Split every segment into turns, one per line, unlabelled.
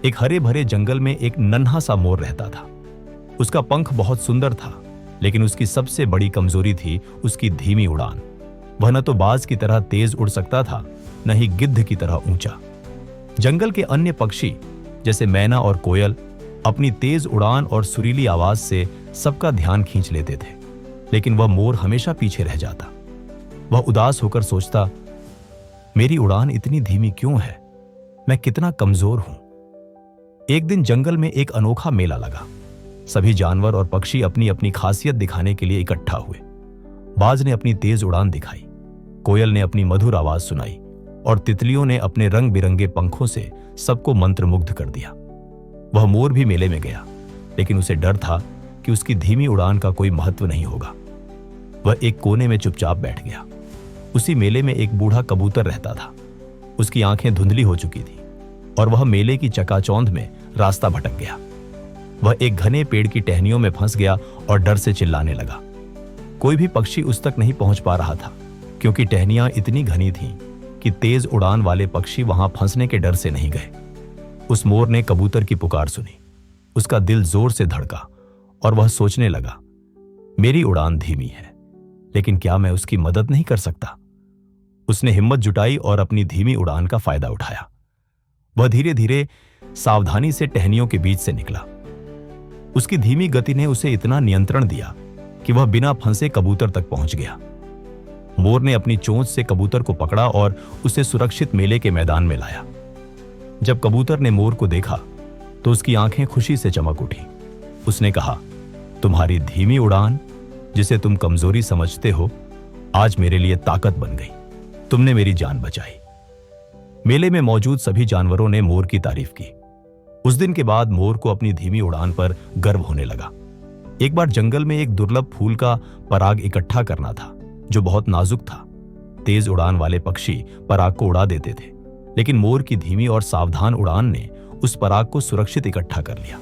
एक हरे भरे जंगल में एक नन्हा सा मोर रहता था। उसका पंख बहुत सुंदर था, लेकिन उसकी सबसे बड़ी कमजोरी थी उसकी धीमी उड़ान। वह न तो बाज की तरह तेज उड़ सकता था, न ही गिद्ध की तरह ऊंचा। जंगल के अन्य पक्षी जैसे मैना और कोयल अपनी तेज उड़ान और सुरीली आवाज से सबका ध्यान खींच लेते थे, लेकिन वह मोर हमेशा पीछे रह जाता। वह उदास होकर सोचता, मेरी उड़ान इतनी धीमी क्यों है? मैं कितना कमजोर हूं। एक दिन जंगल में एक अनोखा मेला लगा। सभी जानवर और पक्षी अपनी अपनी खासियत दिखाने के लिए इकट्ठा हुए। बाज ने अपनी तेज उड़ान दिखाई, कोयल ने अपनी मधुर आवाज सुनाई और तितलियों ने अपने रंग बिरंगे पंखों से सबको मंत्रमुग्ध कर दिया। वह मोर भी मेले में गया, लेकिन उसे डर था कि उसकी धीमी उड़ान का कोई महत्व नहीं होगा। वह एक कोने में चुपचाप बैठ गया। उसी मेले में एक बूढ़ा कबूतर रहता था। उसकी आंखें धुंधली हो चुकी थी और वह मेले की चकाचौंध में रास्ता भटक गया। वह एक घने पेड़ की टहनियों में फंस गया और डर से चिल्लाने लगा। कोई भी पक्षी उस तक नहीं पहुंच पा रहा था, क्योंकि टहनियां इतनी घनी थीं कि तेज उड़ान वाले पक्षी वहां फंसने के डर से नहीं गए। उस मोर ने कबूतर की पुकार सुनी। उसका दिल जोर से धड़का और वह सोचने लगा, मेरी उड़ान धीमी है, लेकिन क्या मैं उसकी मदद नहीं कर सकता? उसने हिम्मत जुटाई और अपनी धीमी उड़ान का फायदा उठाया। वह धीरे धीरे सावधानी से टहनियों के बीच से निकला। उसकी धीमी गति ने उसे इतना नियंत्रण दिया कि वह बिना फंसे कबूतर तक पहुंच गया। मोर ने अपनी चोंच से कबूतर को पकड़ा और उसे सुरक्षित मेले के मैदान में लाया। जब कबूतर ने मोर को देखा तो उसकी आंखें खुशी से चमक उठी। उसने कहा, तुम्हारी धीमी उड़ान, जिसे तुम कमजोरी समझते हो, आज मेरे लिए ताकत बन गई। तुमने मेरी जान बचाई। मेले में मौजूद सभी जानवरों ने मोर की तारीफ की। उस दिन के बाद मोर को अपनी धीमी उड़ान पर गर्व होने लगा। एक बार जंगल में एक दुर्लभ फूल का पराग इकट्ठा करना था, जो बहुत नाजुक था। तेज उड़ान वाले पक्षी पराग को उड़ा देते थे, लेकिन मोर की धीमी और सावधान उड़ान ने उस पराग को सुरक्षित इकट्ठा कर लिया।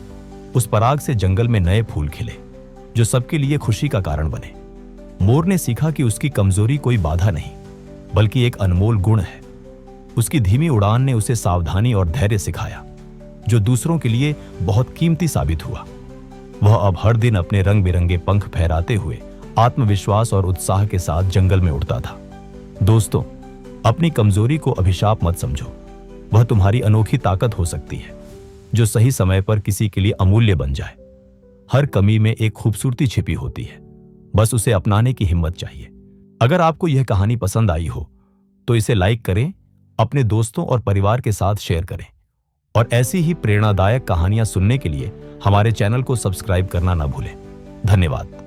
उस पराग से जंगल में नए फूल खिले, जो सबके लिए खुशी का कारण बने। मोर ने सीखा कि उसकी कमजोरी कोई बाधा नहीं, बल्कि एक अनमोल गुण है। उसकी धीमी उड़ान ने उसे सावधानी और धैर्य सिखाया, जो दूसरों के लिए बहुत कीमती साबित हुआ। वह अब हर दिन अपने रंग बिरंगे पंख फहराते हुए आत्मविश्वास और उत्साह के साथ जंगल में उड़ता था। दोस्तों, अपनी कमजोरी को अभिशाप मत समझो। वह तुम्हारी अनोखी ताकत हो सकती है, जो सही समय पर किसी के लिए अमूल्य बन जाए। हर कमी में एक खूबसूरती छिपी होती है, बस उसे अपनाने की हिम्मत चाहिए। अगर आपको यह कहानी पसंद आई हो तो इसे लाइक करें, अपने दोस्तों और परिवार के साथ शेयर करें और ऐसी ही प्रेरणादायक कहानियां सुनने के लिए हमारे चैनल को सब्सक्राइब करना ना भूलें। धन्यवाद।